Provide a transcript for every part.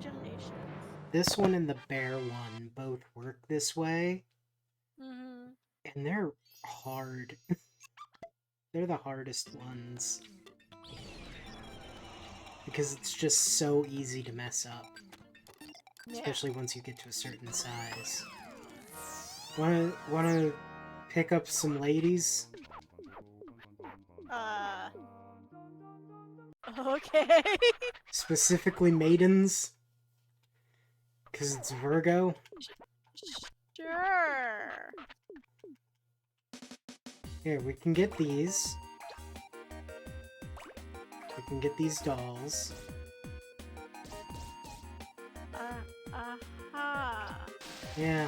Congratulations. This one and the bear one both work this way, Mm-hmm. and they're hard. They're the hardest ones. Because it's just so easy to mess up. Yeah. Especially once you get to a certain size. Wanna pick up some ladies? Okay. Specifically maidens? Because it's Virgo? Sure. Here, we can get these. We can get these dolls. Uh-huh. Yeah.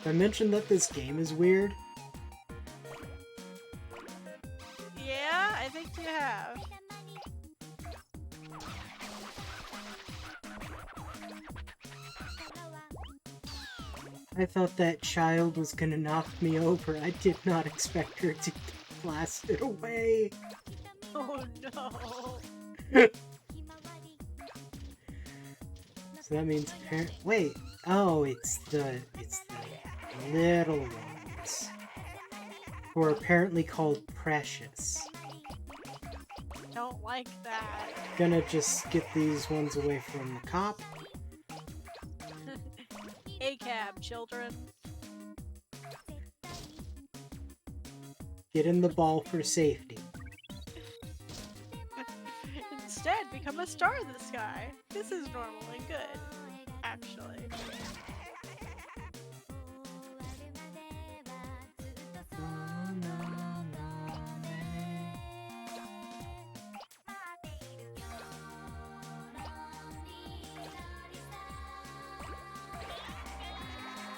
I mentioned that this game is weird. Yeah, I think you have. I thought that child was gonna knock me over. I did not expect her to get blasted away. Oh no. So that means wait. Oh, it's the little ones. Who are apparently called Precious. Don't like that. Gonna just get these ones away from the cop. A-cab, children. Get in the ball for safety. Instead, become a star in the sky. This is normally good, actually.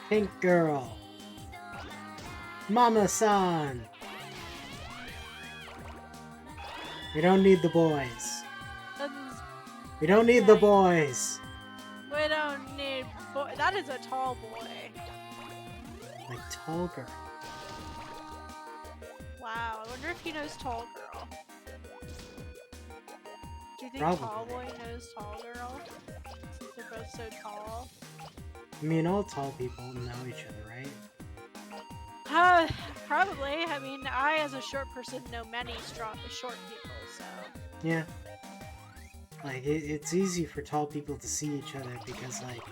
Pink girl. Mama-san. We don't need the boys. We don't need the boys. We don't need boy. That is a tall boy. Like tall girl. Wow, I wonder if he knows tall girl. Do you think Probably. tall boy knows tall girl? Since they're both so tall. I mean, all tall people know each other, right? Probably. I mean, I as a short person know many short people, so. Yeah. Like, it's easy for tall people to see each other because, like,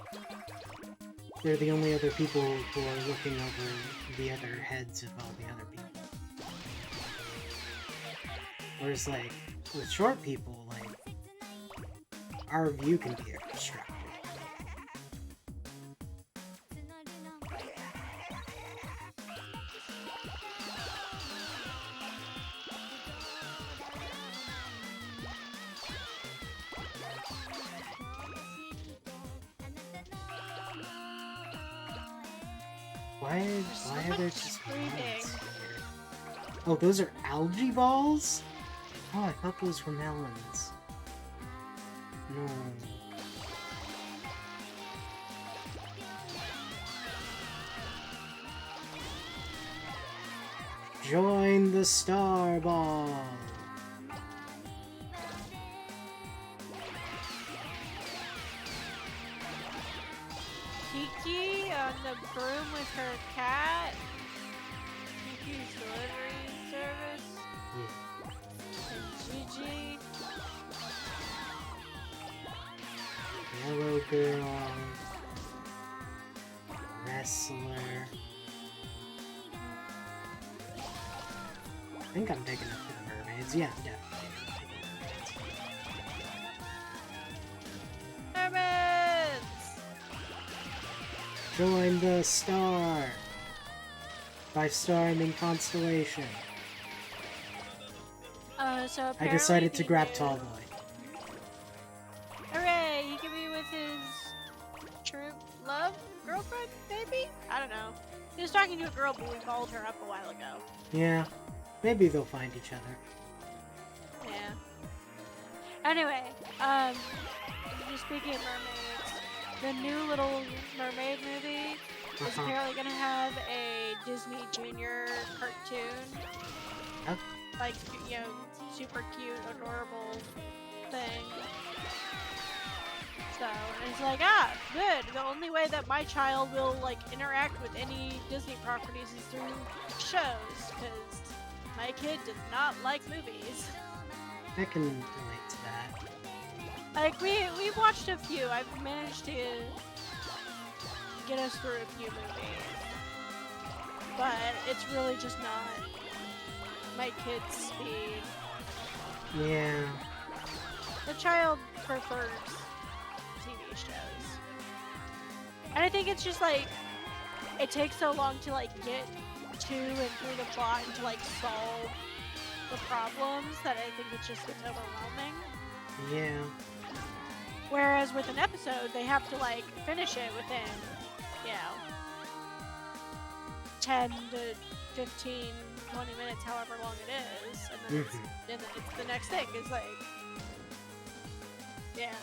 they're the only other people who are looking over the other heads of all the other people. Whereas, like, with short people, like, our view can be obstructed. Why are there just melons here? Oh, those are algae balls? Oh, I thought those were melons. No. Join the Star Ball! Kiki on the broom with her cat. Kiki's delivery service. Yeah. And Gigi. Yellow girl. Wrestler. I think I'm big enough for the mermaids. Yeah, I'm definitely big enough for the mermaids. Mermaids! Join the star! By star, I mean constellation. So I apparently decided to the grab new- Tall Boy. Hooray! He can be with his true love girlfriend, maybe? I don't know. He was talking to a girl, but we called her up a while ago. Yeah, maybe they'll find each other. Yeah. Anyway, just speaking of mermaids, the new Little Mermaid movie is apparently gonna have a Disney Junior cartoon. Huh? like, you know, super cute, adorable thing. So, and it's like, ah, good. The only way that my child will, like, interact with any Disney properties is through shows, because my kid does not like movies. I can relate to that. Like, we've watched a few. I've managed to get us through a few movies. But it's really just not my kid's speed. Yeah. The child prefers TV shows. And I think it's just like, it takes so long to like get to and through the plot and to like solve the problems that I think it just gets overwhelming. Yeah. Whereas with an episode, they have to like finish it within, you know, 10 to 15, 20 minutes, however long it is, and then, it's the next thing. It's like, yeah.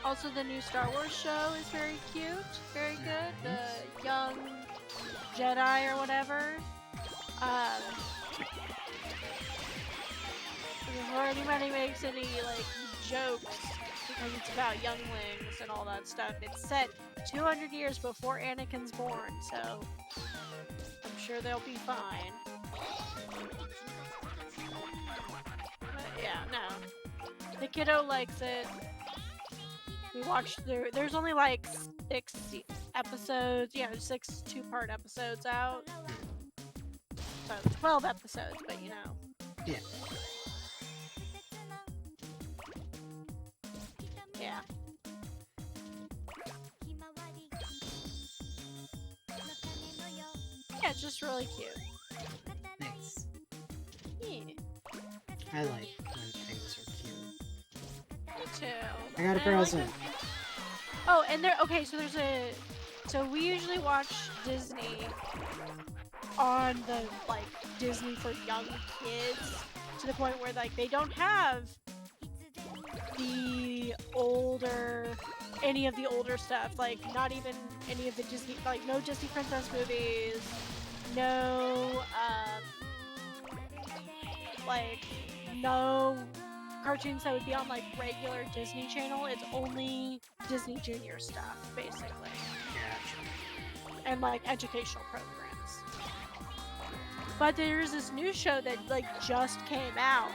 Also, the new Star Wars show is very cute, very good. The young Jedi or whatever. Before anybody makes any like jokes, because it's about younglings and all that stuff, it's set 200 years before Anakin's born, so I'm sure they'll be fine. But yeah, no. The kiddo likes it. We watched there's only like 6 episodes, 6 two-part episodes out. So 12 episodes, but you know. Yeah. Yeah. Yeah, it's just really cute. Nice. Yeah. I like when things are cute. Me too. I got a present. Oh, and so we usually watch Disney on the like Disney for young kids, to the point where like they don't have any of the older stuff, like not even any of the Disney, like no Disney princess movies, no like no cartoons that would be on like regular Disney Channel. It's only Disney Junior stuff, basically. And like educational programs. But there's this new show that like just came out,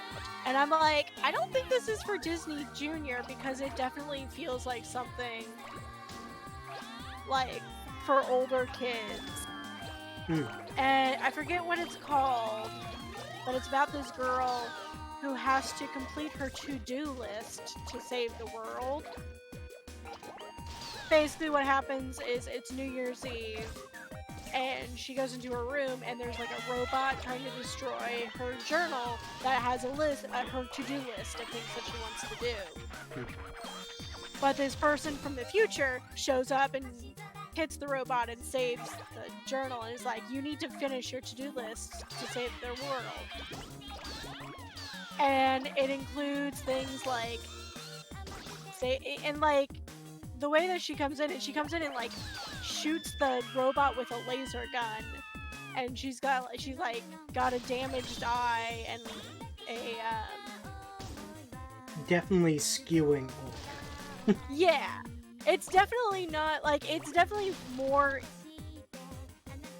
and I'm like, I don't think this is for Disney Junior, because it definitely feels like something like for older kids. And I forget what it's called, but it's about this girl who has to complete her to-do list to save the world. Basically what happens is it's New Year's Eve, and she goes into her room, and there's like a robot trying to destroy her journal that has a list, her to-do list of things that she wants to do. But this person from the future shows up and hits the robot and saves the journal, and is like, you need to finish your to-do list to save the world. And it includes things like, the way that she comes in and like shoots the robot with a laser gun, and she's got a damaged eye and a definitely skewing older. yeah, it's definitely not like, it's definitely more.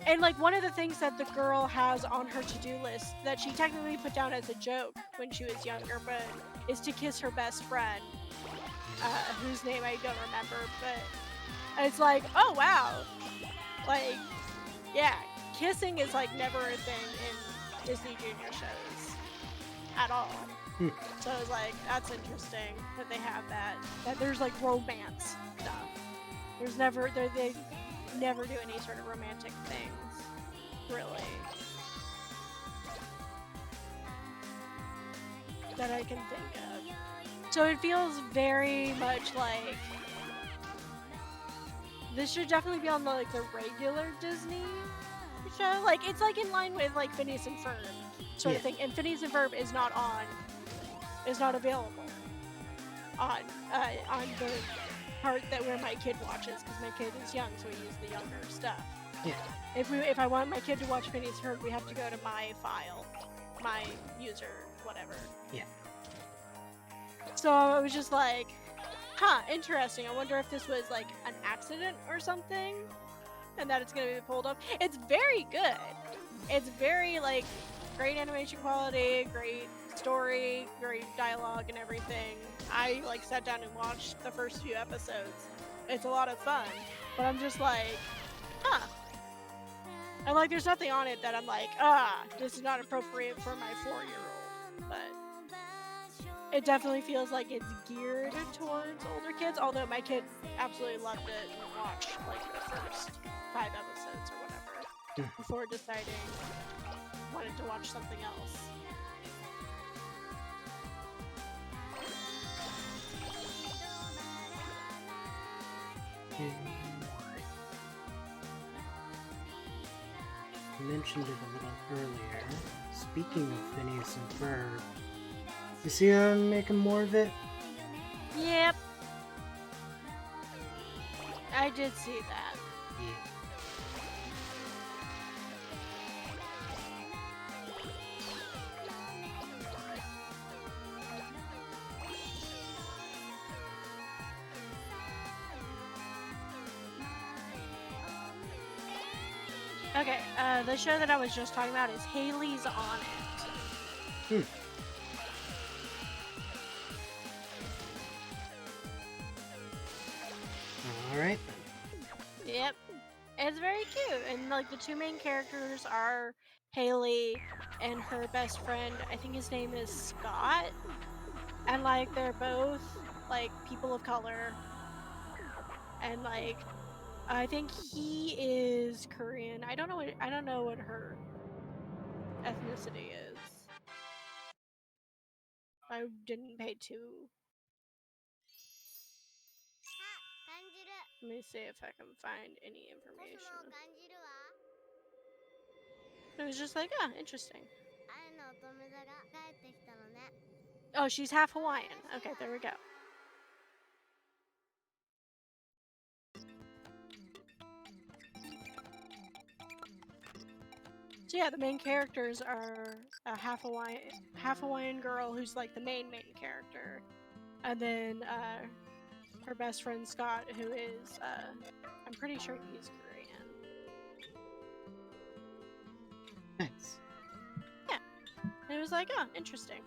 And like one of the things that the girl has on her to-do list that she technically put down as a joke when she was younger, but is to kiss her best friend, whose name I don't remember, but it's like, oh wow, like, yeah, kissing is like never a thing in Disney Junior shows at all. So I was like, that's interesting that they have that there's like romance stuff. There's never, they never do any sort of romantic things, really, that I can think of. So it feels very much like this should definitely be on the regular Disney show. Like, it's like in line with like Phineas and Ferb sort of thing. And Phineas and Ferb is not available on the part that where my kid watches, because my kid is young, so we use the younger stuff. Yeah. If I want my kid to watch Phineas and Ferb, we have to go to my file, my user, whatever. Yeah. So I was just like, huh, interesting. I wonder if this was like an accident or something, and that it's gonna be pulled up. It's very good. It's very like great animation quality, great story, great dialogue, and everything. I like sat down and watched the first few episodes. It's a lot of fun, but I'm just like, huh. And like, there's nothing on it that I'm like, this is not appropriate for my 4-year-old. But it definitely feels like it's geared towards older kids. Although my kid absolutely loved it and watched like the first 5 episodes or whatever before deciding wanted to watch something else. I mentioned it a little earlier. Speaking of Phineas and Ferb, you see I'm making more of it? Yep. I did see that. Yeah. Okay, the show that I was just talking about is Haley's on It. Alright then. Yep. It's very cute. And like the two main characters are Haley and her best friend. I think his name is Scott. And like they're both like people of color. And like I think he is Korean. I don't know what her ethnicity is. I didn't pay too. Let me see if I can find any information. It was just like, interesting. Oh, she's half Hawaiian. Okay, there we go. So yeah, the main characters are a half Hawaiian girl who's like the main character, and then her best friend Scott, who is I'm pretty sure he's Korean. Nice. Yeah, and it was like, interesting.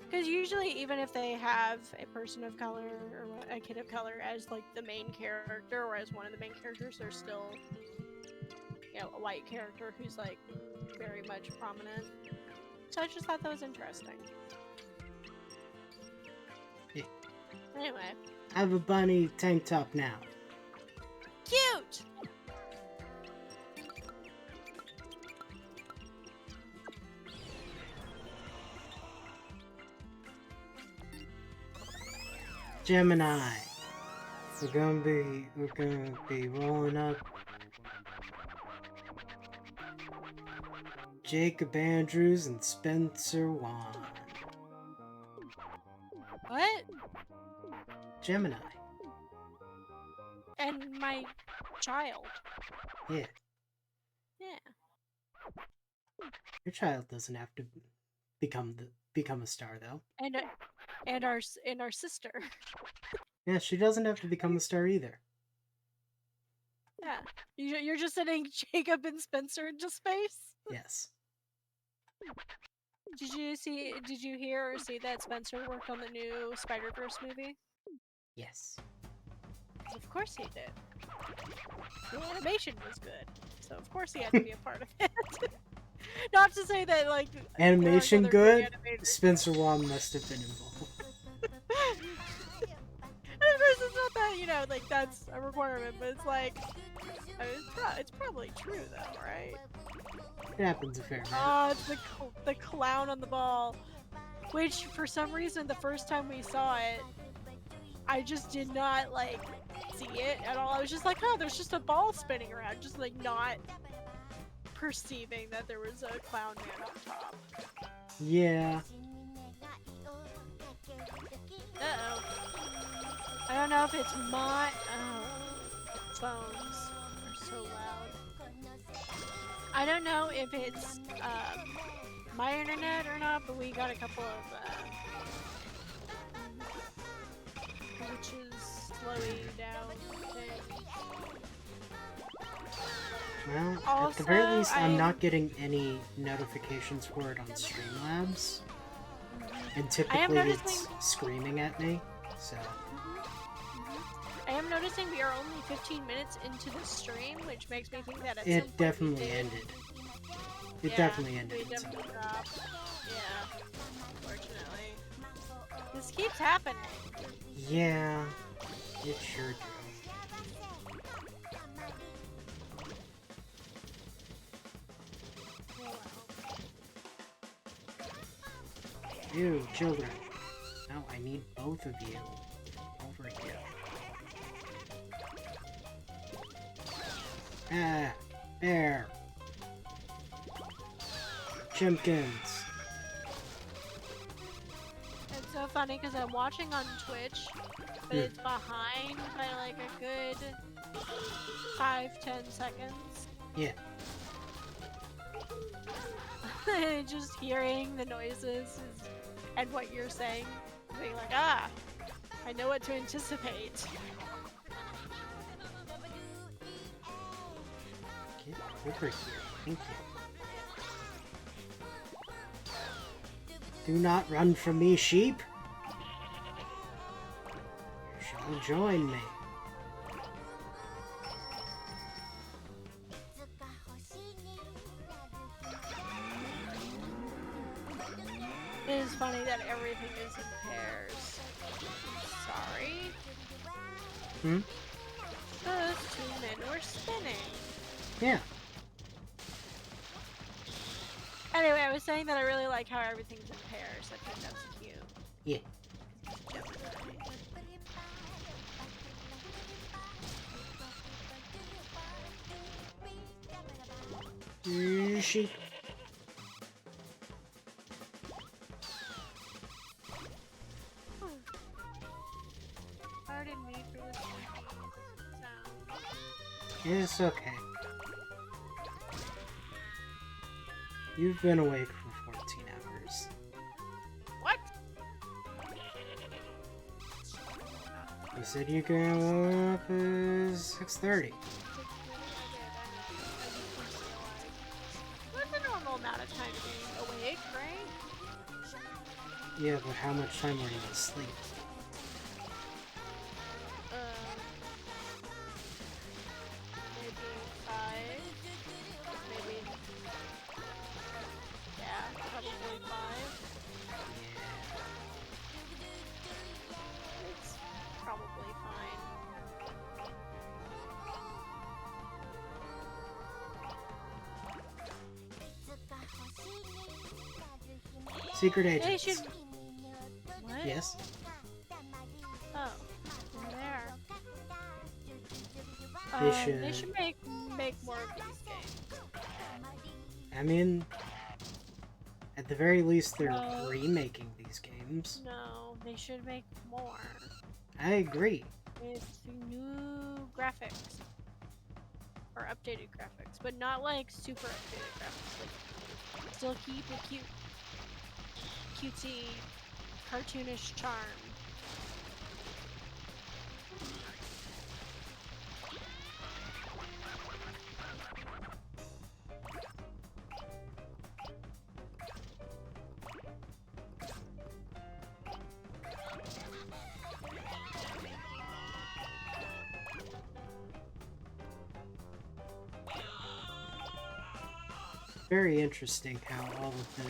Because usually, even if they have a person of color or a kid of color as like the main character or as one of the main characters, there's still, you know, a white character who's like very much prominent. So I just thought that was interesting. Yeah. Anyway. I have a bunny tank top now. Cute! Gemini. We're gonna be rolling up Jacob Andrews and Spencer Wan. What? Gemini. And my child. Yeah. Yeah. Your child doesn't have to become a star though. And our sister. Yeah, she doesn't have to become a star either. Yeah. You're just sending Jacob and Spencer into space? Yes. Did you hear or see that Spencer worked on the new Spider-Verse movie? Yes. Of course he did. The animation was good, so of course he had to be a part of it. Not to say that like animation good. Spencer Wan must have been involved. And of course, it's not that, you know, like that's a requirement, but it's like, I mean, it's probably true though, right? It happens a fair bit. Oh, it's the clown on the ball, which for some reason the first time we saw it, I just did not like see it at all. I was just like, oh, there's just a ball spinning around, just like not perceiving that there was a clown man up top. Yeah. Uh-oh. I don't know if it's my phones are so loud. I don't know if it's my internet or not, but we got a couple of glitches slowing down things. Well, at the Also, very least, I'm not getting any notifications for it on Streamlabs. And I am typically noticing. it's screaming at me, so... I am noticing we are only 15 minutes into the stream, which makes me think that at some It point definitely ended. It definitely ended. We definitely dropped. Yeah, unfortunately. This keeps happening. Yeah, it sure do. You, children. Now I need both of you over here. Ah, there. Chimkins. It's so funny because I'm watching on Twitch, but it's behind by like a good 5-10 seconds. Yeah. Just hearing the noises and what you're saying, being like, ah, I know what to anticipate. Get over here. Thank you. Do not run from me, sheep. You shall join me. It is funny that everything is in pairs. Sorry. Those two men were spinning. Yeah. Anyway, I was saying that I really like how everything's in pairs. I think that's cute. Yeah. Sheep. Pardon me for this sound. It's okay. You've been awake for 14 hours. What? You said you go up at 6:30. What's the normal amount of time to be awake, right? Yeah, but how much time were you asleep? Maybe 5. Maybe. Yeah, probably 5. It's probably fine. Secret They agents. should. What? Yes. Oh, they're there. They should make more of these games. I mean, at the very least, they're remaking these games. No, they should make more I agree. with new graphics or updated graphics, but not like super updated graphics. Like, still keep a cutesy, cartoonish charm. Very interesting how all of the,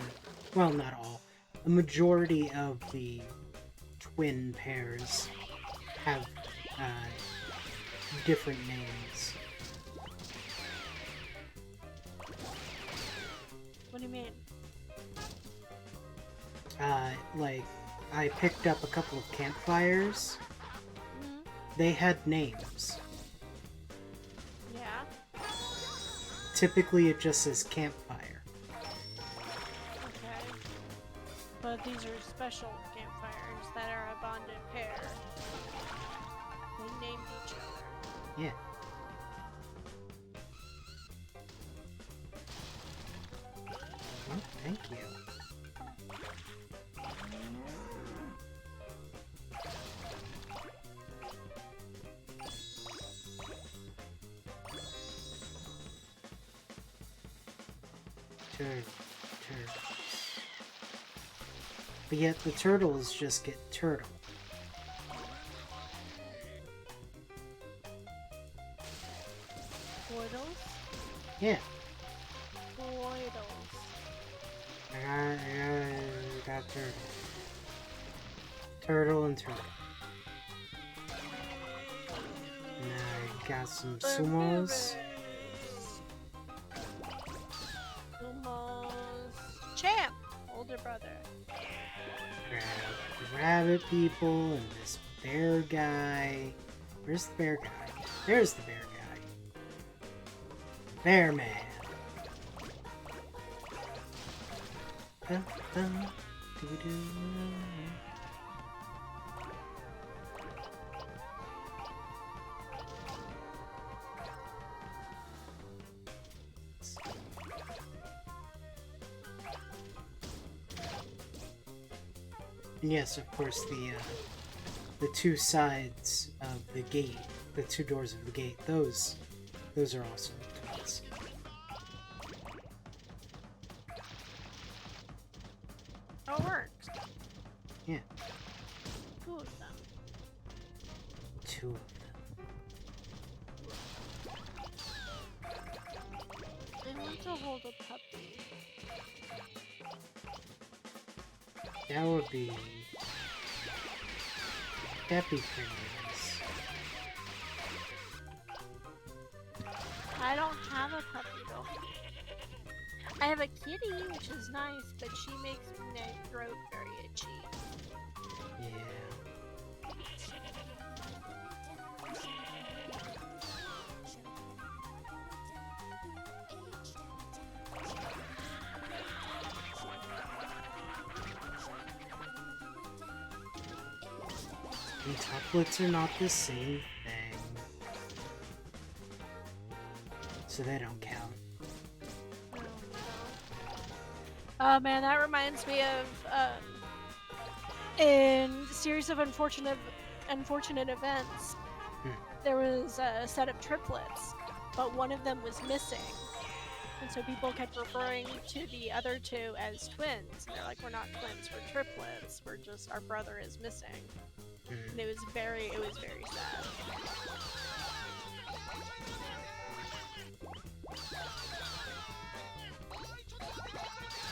well, not all, a majority of the twin pairs have different names. What do you mean? Like, I picked up a couple of campfires. Mm-hmm. They had names. Yeah. Typically, it just says campfire. Okay. But these are special campfires that are a bonded pair. They named each other. Yeah. thank you. Turtles. But yet the turtles just get turtle. Portals? Yeah. Portals. I got turtle. Turtle and turtle. And I got some sumos. Sumos. Champ! Older brother. Grab the rabbit people and this bear guy. Where's the bear guy? There's the bear guy. Bear man. Dun, dun, doo-doo. And yes, of course, the two sides of the gate, the two doors of the gate, those are also twins. Oh, it works. Yeah. Two of them. Two of them. I want to hold a puppy. That would be... That'd be pretty nice. I don't have a puppy though. I have a kitty, which is nice, but she makes my throat very itchy. Yeah. Quintuplets are not the same thing. So they don't count. Oh, no. Oh man, that reminds me of in series of unfortunate events. There was a set of triplets, but one of them was missing. And so people kept referring to the other two as twins. And they're like, we're not twins, we're triplets. We're just, our brother is missing. And it was very sad.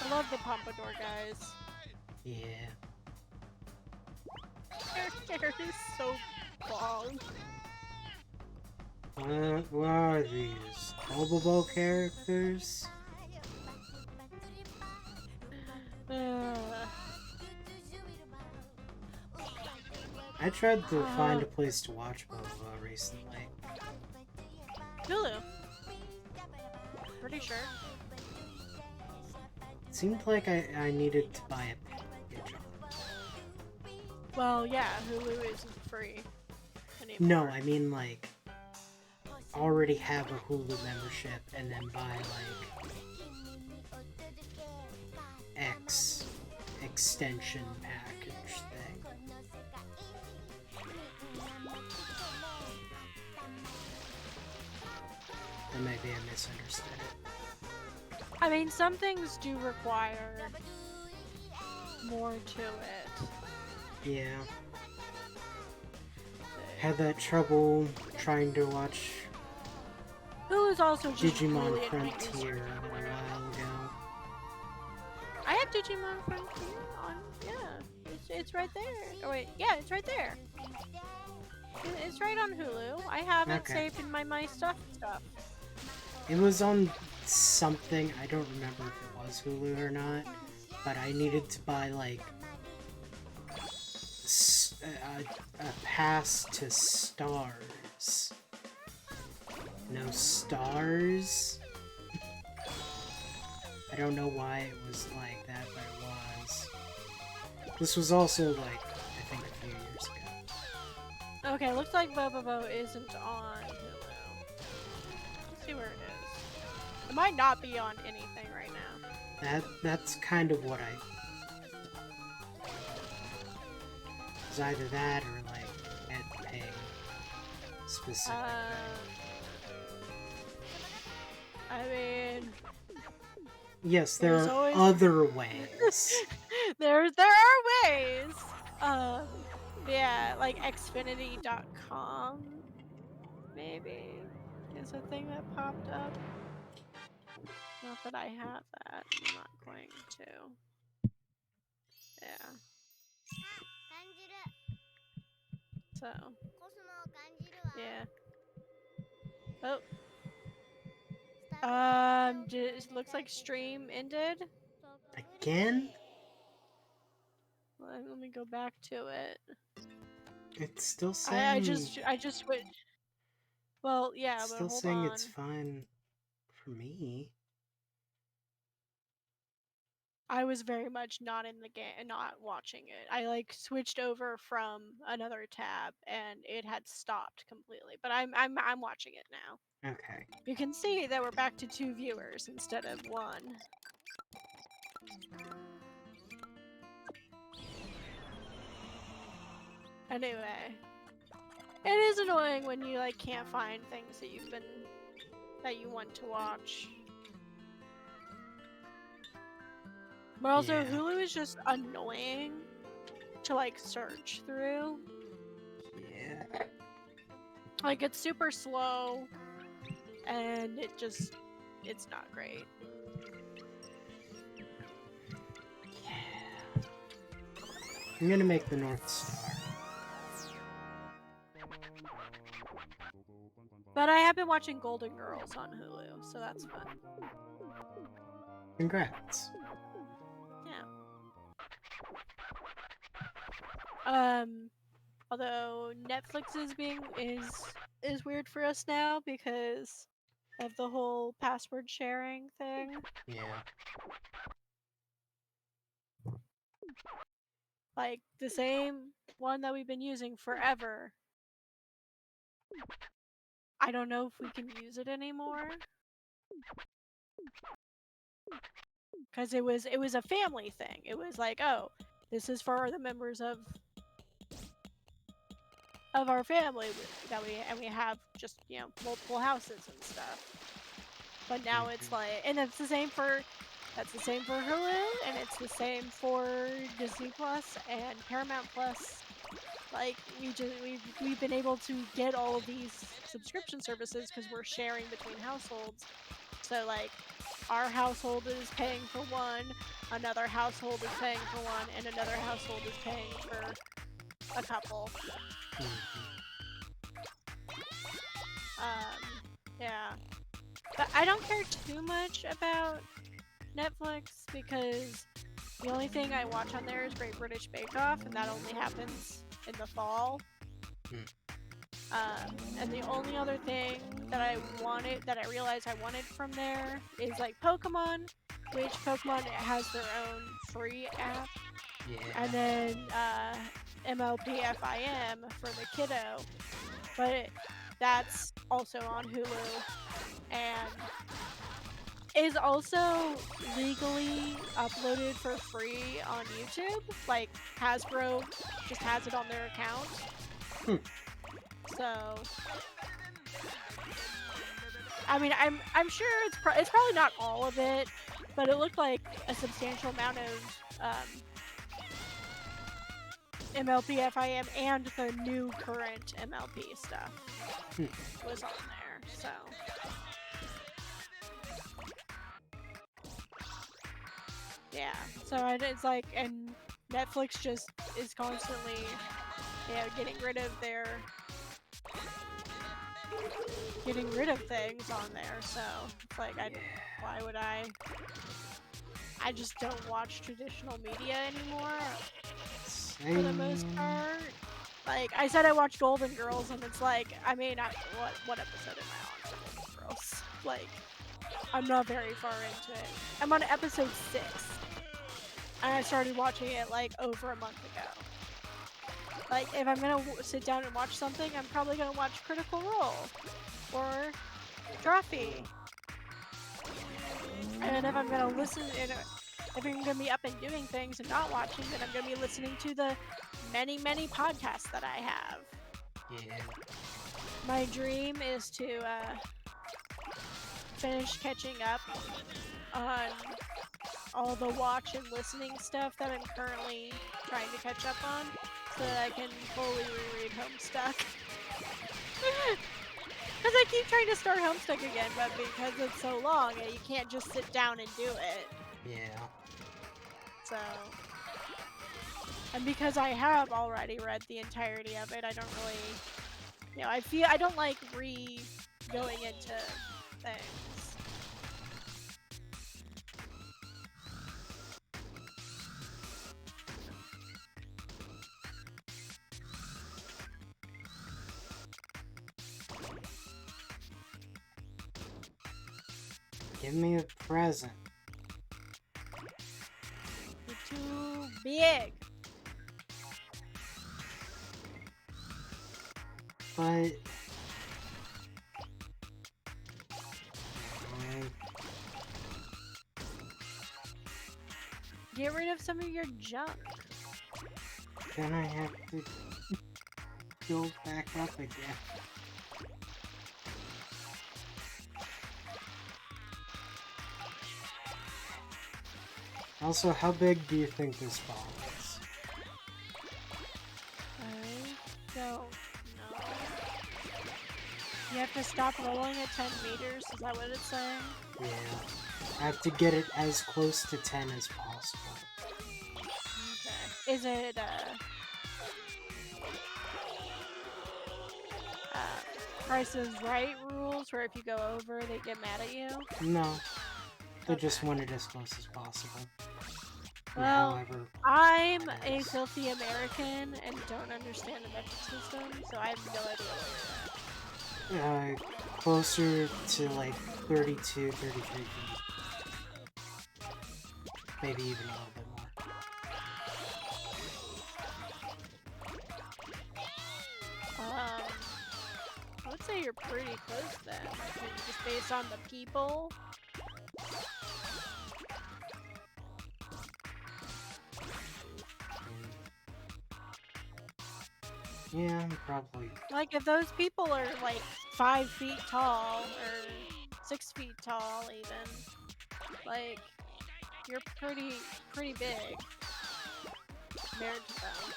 I love the Pompadour guys. Yeah. Their hair is so long. What are these? Bobobo characters? I tried to find a place to watch Bobobo recently. Hulu. Pretty sure. It seemed like I needed to buy a package on it. Well, yeah, Hulu isn't free anymore. No, I mean like already have a Hulu membership and then buy like X extension package thing. Or maybe I misunderstood it. I mean, some things do require more to it. Yeah. Had that trouble trying to watch Hulu's also just Digimon really Frontier a while ago. I have Digimon Frontier on, yeah. It's right there. Oh wait, yeah, it's right there. It's right on Hulu. I have it saved in my stuff. It was on something, I don't remember if it was Hulu or not, but I needed to buy like a pass to Stars. No Stars? I don't know why it was like that, but it was. This was also like, I think a few years ago. Okay, looks like Bobobo isn't on Hulu. Let's see where it is. It might not be on anything right now. That's kind of what I. It's either that or like at pay specifically. I mean, Yes, there there's are always other ways. there are ways. Yeah, like Xfinity.com maybe is a thing that popped up. Not that I have that. I'm not going to. Yeah. So. Yeah. Oh. Just looks like stream ended. Again? Let me go back to it. It's still I saying. just switched. Well, yeah, It's but still hold saying it's on. fine for me. I was very much not in the game, not watching it. I like switched over from another tab and it had stopped completely. But I'm watching it now. Okay. You can see that we're back to 2 viewers instead of 1. Anyway, it is annoying when you like can't find things that you want to watch. But also, Yeah. Hulu is just annoying to like search through. Yeah. Like it's super slow, and it's not great. Yeah. I'm gonna make the North Star. But I have been watching Golden Girls on Hulu, so that's fun. Congrats. Yeah. Although Netflix is weird for us now because of the whole password sharing thing. Yeah. Like the same one that we've been using forever. I don't know if we can use it anymore. Cuz it was a family thing. It was like, "Oh, this is for the members of our family that we have just, multiple houses and stuff." But now it's like, and that's the same for Hulu, and it's the same for Disney Plus and Paramount Plus. Like we've been able to get all of these subscription services because we're sharing between households. So like our household is paying for one, another household is paying for one, and another household is paying for a couple. Yeah. But I don't care too much about Netflix because the only thing I watch on there is Great British Bake Off, and that only happens in the fall. And the only other thing that I realized I wanted from there is like Pokemon, which Pokemon has their own free app. Yeah. And then MLPFIM for the kiddo, but that's also on Hulu and is also legally uploaded for free on YouTube. Like Hasbro just has it on their account. So I mean, I'm sure it's probably not all of it, but it looked like a substantial amount of MLP FIM and the new current MLP stuff was on there. So yeah, so it's like, and Netflix just is constantly, getting rid of things on there. So it's like, why would I? I just don't watch traditional media anymore for the most part. Like I said, I watched Golden Girls, and it's like, I mean, what episode am I on for Golden Girls? Like, I'm not very far into it. I'm on episode 6, and I started watching it like over a month ago. Like, if I'm gonna sit down and watch something, I'm probably gonna watch Critical Role or Drawfee. And if I'm gonna listen, and if I'm gonna be up and doing things and not watching, then I'm gonna be listening to the many, many podcasts that I have. Yeah. My dream is to finish catching up on all the watch and listening stuff that I'm currently trying to catch up on, so that I can fully reread Homestuck. Because I keep trying to start Homestuck again, but because it's so long, you can't just sit down and do it. Yeah. So, and because I have already read the entirety of it, I don't really, I don't like going into things. Give me a present. You're too big. But... Get rid of some of your junk. Then I have to go back up again. Also, how big do you think this ball is? I don't know. You have to stop rolling at 10 meters, is that what it's saying? Yeah. I have to get it as close to 10 as possible. Okay. Is it, Price is Right rules, where if you go over, they get mad at you? No. They Okay. just want it as close as possible. Well, however, I'm a filthy American and don't understand the metric system, so I have no idea what you're at. Closer to like 32, 33 feet. Maybe even a little bit more. I would say you're pretty close then, just based on the people. Yeah, I'm probably... Like, if those people are like 5 feet tall, or 6 feet tall even, like, you're pretty big compared to them.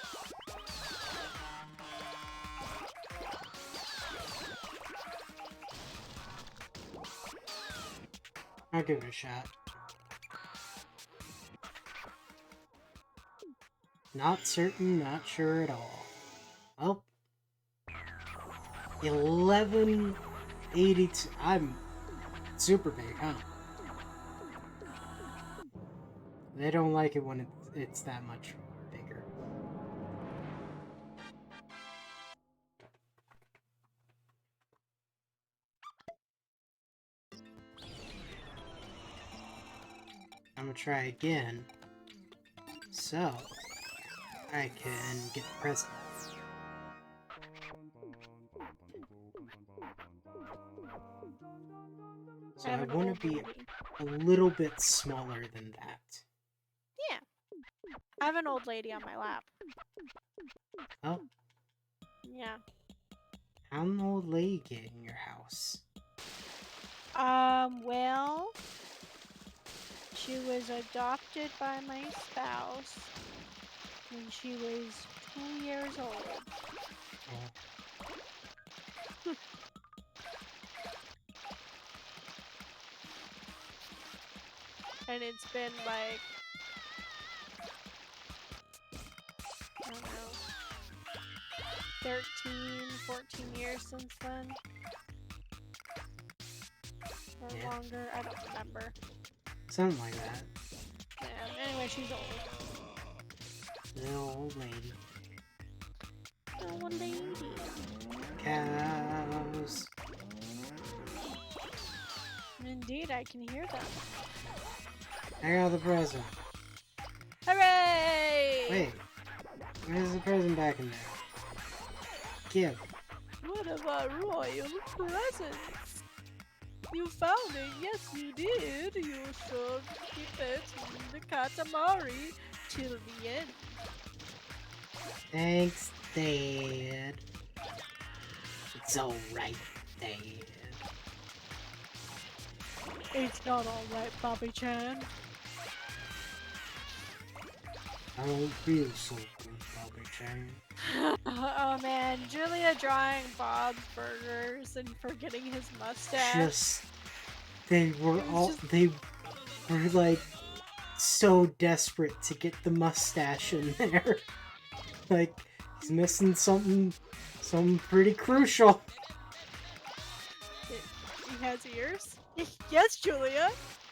I'll give it a shot. Not certain, not sure at all. Well, 1182. I'm super big, huh? They don't like it when it's that much bigger. I'm gonna try again, so I can get the present. So I want to be a little bit smaller than that. Yeah. I have an old lady on my lap. Oh. Yeah. How'd an old lady get in your house? Well, she was adopted by my spouse when she was 2 years old. Oh. And it's been like, I don't know, 13, 14 years since then. Or Yeah. longer, I don't remember. Something like that. Yeah, anyway, she's old. Little old lady. Old lady. Cows. Indeed, I can hear them. I got the present. Hooray! Wait. Where's the present back in there? Give. What of our royal presents? You found it. Yes, you did. You should keep it in the Katamari till the end. Thanks, Dad. It's alright, Dad. It's not alright, Bobby-chan. I don't feel so good, Bobby-chan. Oh man, Julia drawing Bob's burgers and forgetting his mustache. They were like so desperate to get the mustache in there. Like, he's missing something pretty crucial. He has ears? Yes, Julia.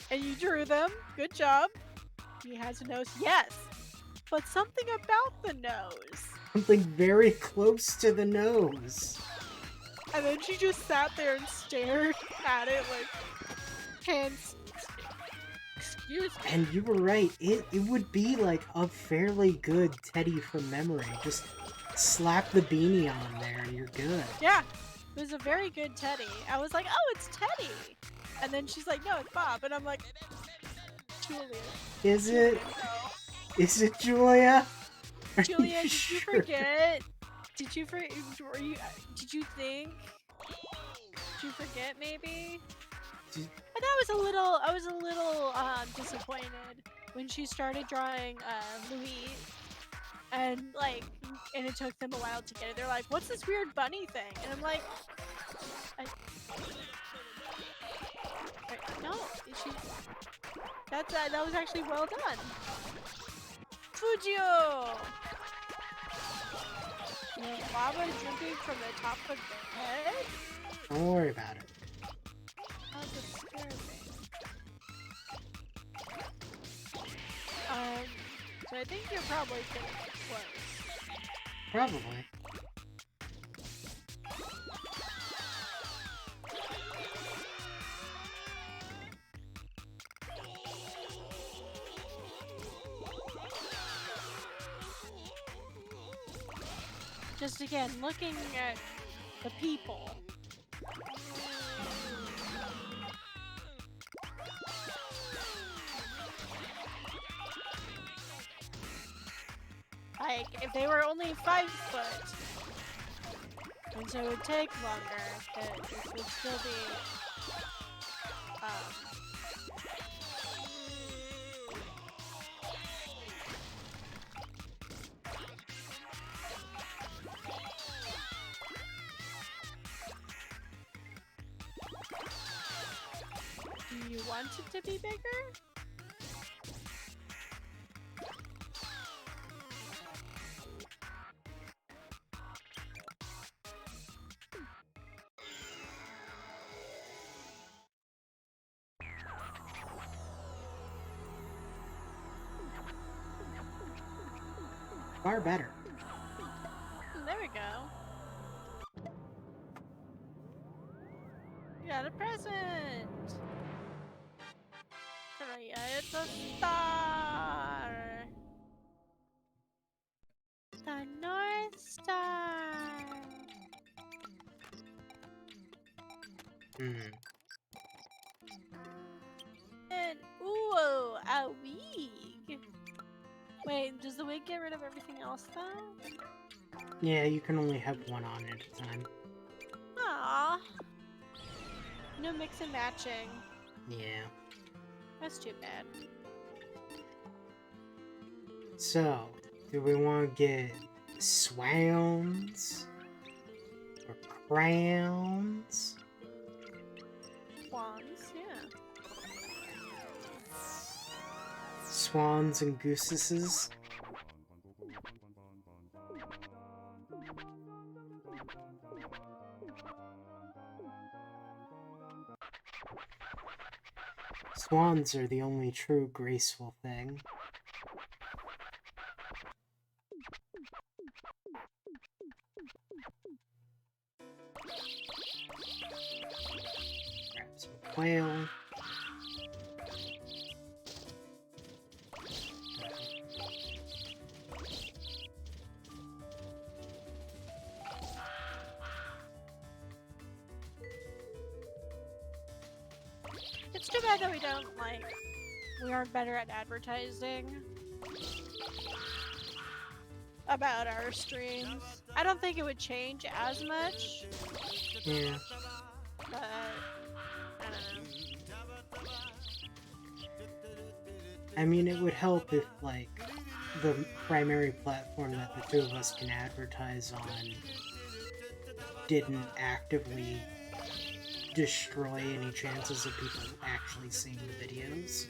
And you drew them. Good job. He has a nose. Yes. But something about the nose. Something very close to the nose. And then she just sat there and stared at it like, hands. Excuse me. And you were right. It would be like a fairly good Teddy from memory. Just slap the beanie on there and you're good. Yeah. It was a very good Teddy. I was like, oh, it's Teddy. And then she's like, no, it's Bob. And I'm like, Julia. Is it? No. Is it Julia? Are Julia, did sure? you forget? Did you forget? Did you think? Did you forget? Maybe. And I was a little disappointed when she started drawing Louis, and it took them a while to get it. They're like, "What's this weird bunny thing?" And I'm like, "No, she." That was actually well done. Fujio! Lava dripping from the top of the head? Don't worry about it. How disturbing. So I think you're probably getting close. Probably. Just again, looking at the people. Like, if they were only 5 foot, and so it would take longer, it would still be, do you want it to be bigger? Far better. There we go. You got a present! It's a star! The North Star! And, ooh, a wig! Wait, does the wig get rid of everything else though? Yeah, you can only have one on at a time. Aww. No mix and matching. Yeah. That's too bad. So, do we want to get swans? Or crowns? Swans, yeah. Swans and gooses? Swans are the only true graceful thing. Grab some quail. It's too bad that we aren't better at advertising about our streams. I don't think it would change as much, Yeah. but I don't know. I mean, it would help if, like, the primary platform that the two of us can advertise on didn't actively destroy any chances of people actually seeing the videos.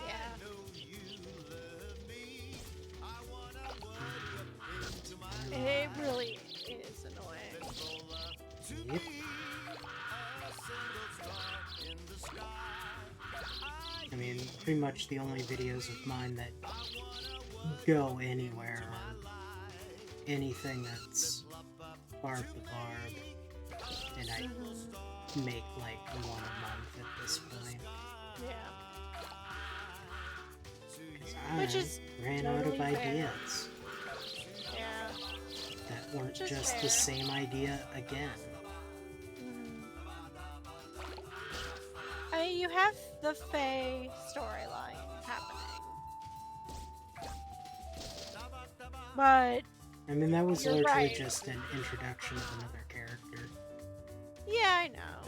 Yeah. It really is annoying. Yep. I mean, pretty much the only videos of mine that go anywhere are anything that's barb to barb, and I make like one a month at this point. Yeah. 'Cause Which is I ran out of totally fair. ideas Yeah. that weren't Which is just fair. the same idea again. I mean, you have the Faye storyline happening, but I mean, that was You're largely right. just an introduction of another character. yeah, I know.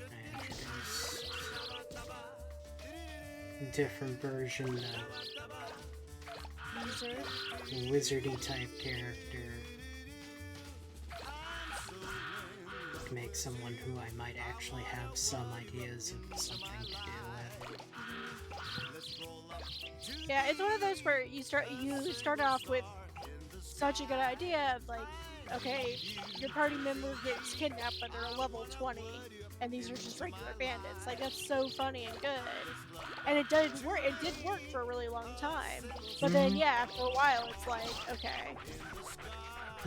I introduced a different version of Wizard. a wizardy type character. Make someone who I might actually have some ideas of something to do with. Yeah, it's one of those where you start off with such a good idea of like, okay, your party member gets kidnapped but they're a level 20 and these are just regular bandits. Like that's so funny and good. And it did work for a really long time. But then yeah, after a while it's like, okay.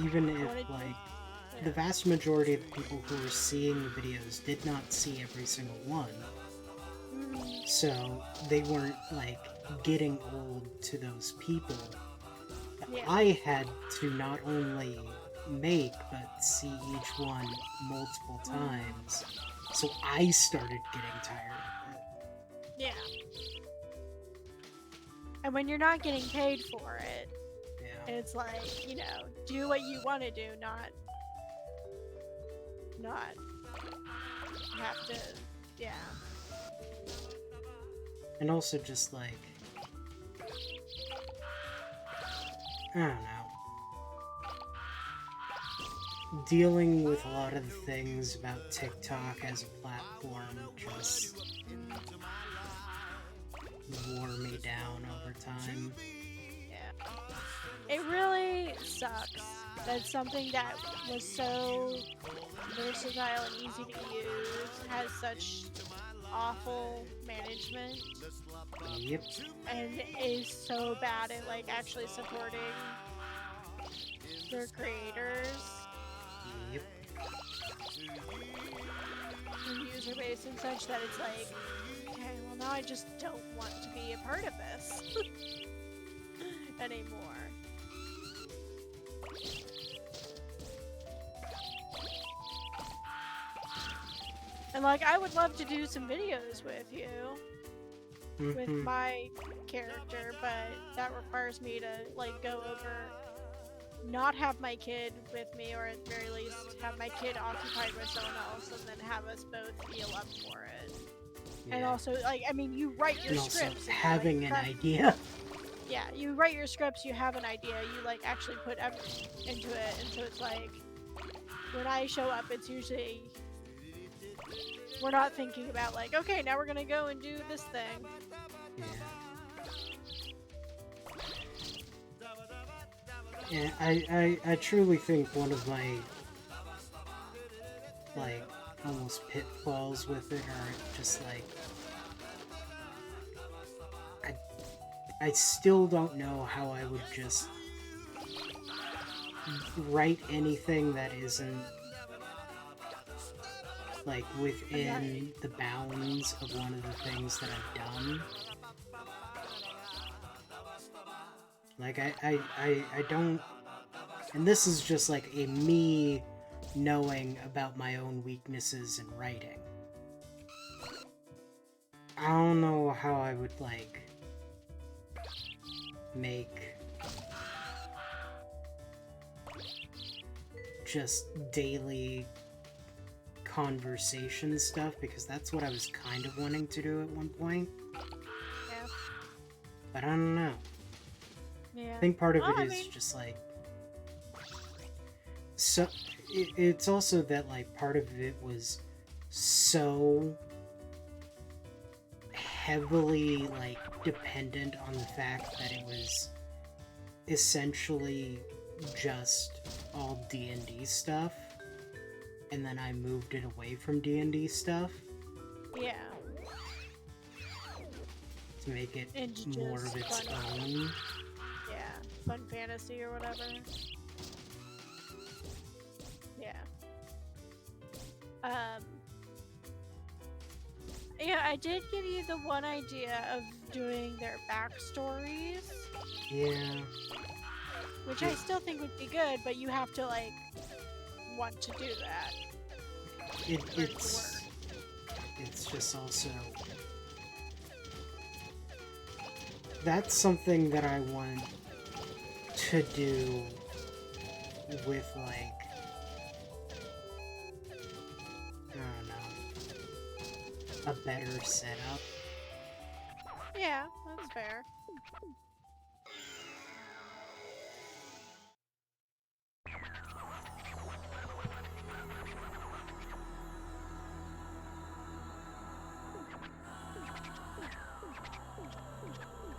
Even I wanna if, do- like, yeah. the vast majority of the people who were seeing the videos did not see every single one. So they weren't, like, getting old to those people. Yeah. I had to not only make, but see each one multiple times. So I started getting tired of it. Yeah. And when you're not getting paid for it, Yeah. it's like, do what you want to do, not have to, yeah. And also just, like, I don't know. Dealing with a lot of the things about TikTok as a platform just wore me down over time. Yeah. It really sucks that something that was so versatile and easy to use has such awful management Yep. and is so bad at like actually supporting their creators Yep. and user base and such that it's like, okay, well now I just don't want to be a part of this anymore. And like I would love to do some videos with you with my character, but that requires me to like go over, not have my kid with me, or at the very least have my kid occupied with someone else, and then have us both feel up for it. Yeah. And also, like, I mean, you write your And also scripts. having like, an idea. Yeah, you write your scripts, you have an idea, you like actually put effort into it, and so it's like, when I show up, it's usually, we're not thinking about like, okay, now we're gonna go and do this thing. Yeah. Yeah, I truly think one of my, like, almost pitfalls with it are just like, I still don't know how I would just write anything that isn't, like, within the bounds of one of the things that I've done. Like, I don't... And this is just, like, a me knowing about my own weaknesses in writing. I don't know how I would, like, make just daily conversation stuff, because that's what I was kind of wanting to do at one point. Yeah. But I don't know. Yeah. I think part of Well, it I is mean, just like... So, it's also that, like, part of it was so heavily, like, dependent on the fact that it was essentially just all D&D stuff, and then I moved it away from D&D stuff yeah. to make it Into more just of its fun. own. Yeah. Fun fantasy or whatever. Yeah. Yeah, I did give you the one idea of doing their backstories, Yeah, which I still think would be good, but you have to, like, want to do that. For it to work. it's just also... That's something that I want to do with, like... I don't know. A better setup. Yeah, that's fair.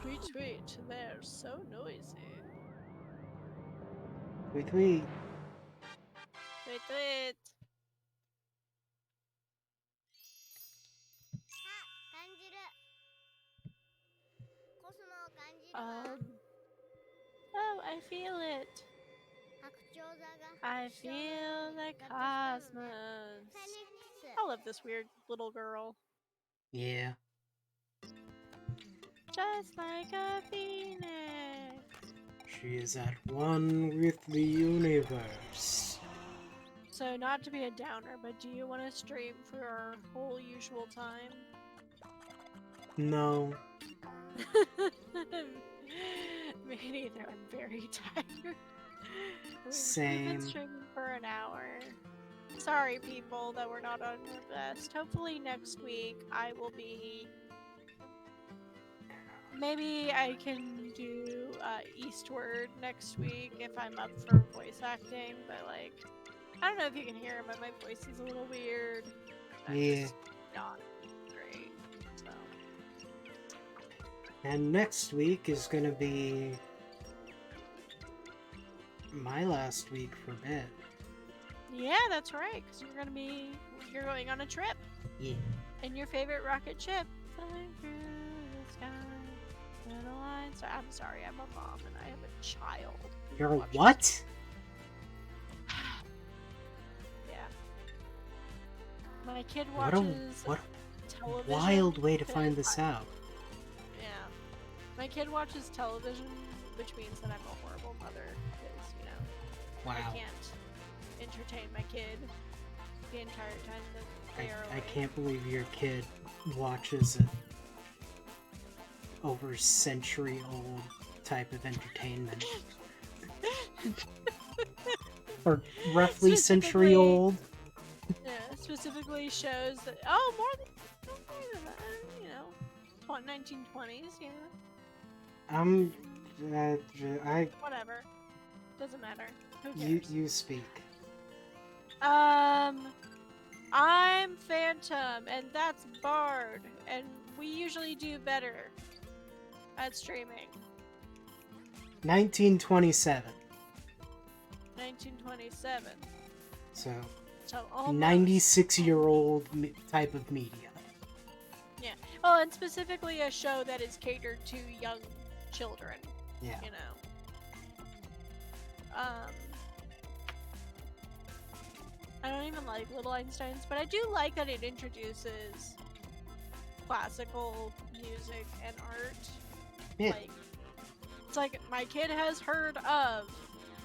Tweet, tweet, they're so noisy. Tweet tweet. Tweet, tweet. Oh, I feel it. I feel the cosmos. I love this weird little girl. Yeah. Just like a phoenix. She is at one with the universe. So, not to be a downer, but do you want to stream for our whole usual time? No. Me neither. I'm very tired. We've Same. been streaming for an hour. Sorry, people, that we're not on your best. Hopefully next week I will be... Maybe I can do Eastward next week if I'm up for voice acting, but, like, I don't know if you can hear, but my voice is a little weird. I'm Yeah. just not great. So. And next week is gonna be my last week for a bit. Yeah, that's right, because you're going on a trip. Yeah. In your favorite rocket ship. Flying through the sky. Little lines. I'm sorry, I'm a mom and I have a child. who You're a watches- what? Yeah. My kid What watches a television. wild way to that find I this find- out. Yeah. My kid watches television, which means that I'm a horrible mother because, you know, I Wow. can't entertain my kid the entire time that they are I away. can't believe your kid watches an over century-old type of entertainment. Or roughly century-old. Yeah, specifically shows that more than that, you know, 1920s, yeah, whatever, doesn't matter. Who cares? You speak. I'm Phantom, and that's Bard, and we usually do better at streaming. 1927. 1927. So, So almost. 96-year-old type of media. Yeah. Oh, and specifically a show that is catered to young children. Yeah. You know. I don't even like Little Einsteins, but I do like that it introduces classical music and art. Yeah. Like, It's like my kid has heard of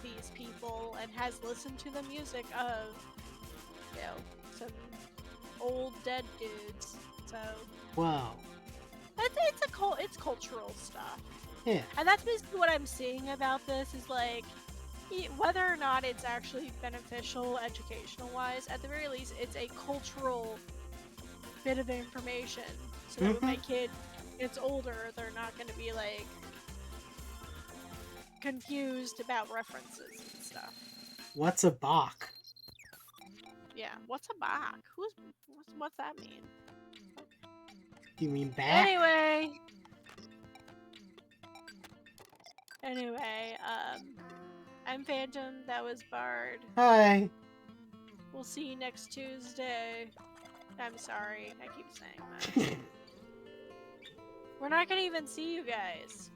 these people and has listened to the music of, you know, some old dead dudes. So Wow. it's cultural stuff. Yeah. And that's basically what I'm seeing about this is like whether or not it's actually beneficial educational wise, at the very least it's a cultural bit of information so that when my kid gets older they're not going to be like confused about references and stuff. What's a Bach? Yeah, what's a Bach? What's that mean? You mean back? Anyway, I'm Phantom, that was Bard. Hi. We'll see you next Tuesday. I'm sorry, I keep saying that. We're not gonna even see you guys.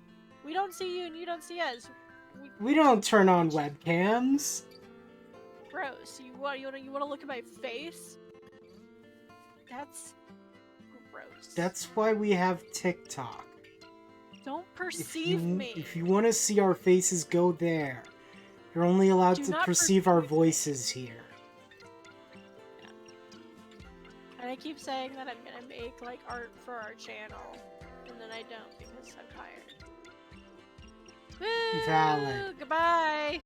We don't see you and you don't see us. We don't turn on webcams. Gross. You wanna look at my face? That's gross. That's why we have TikTok. Don't perceive me. If you want to see our faces, go there. You're only allowed Do to not perceive our perceive voices here. Yeah. And I keep saying that I'm gonna make like art for our channel, and then I don't because I'm tired. Woo! Valid. Goodbye.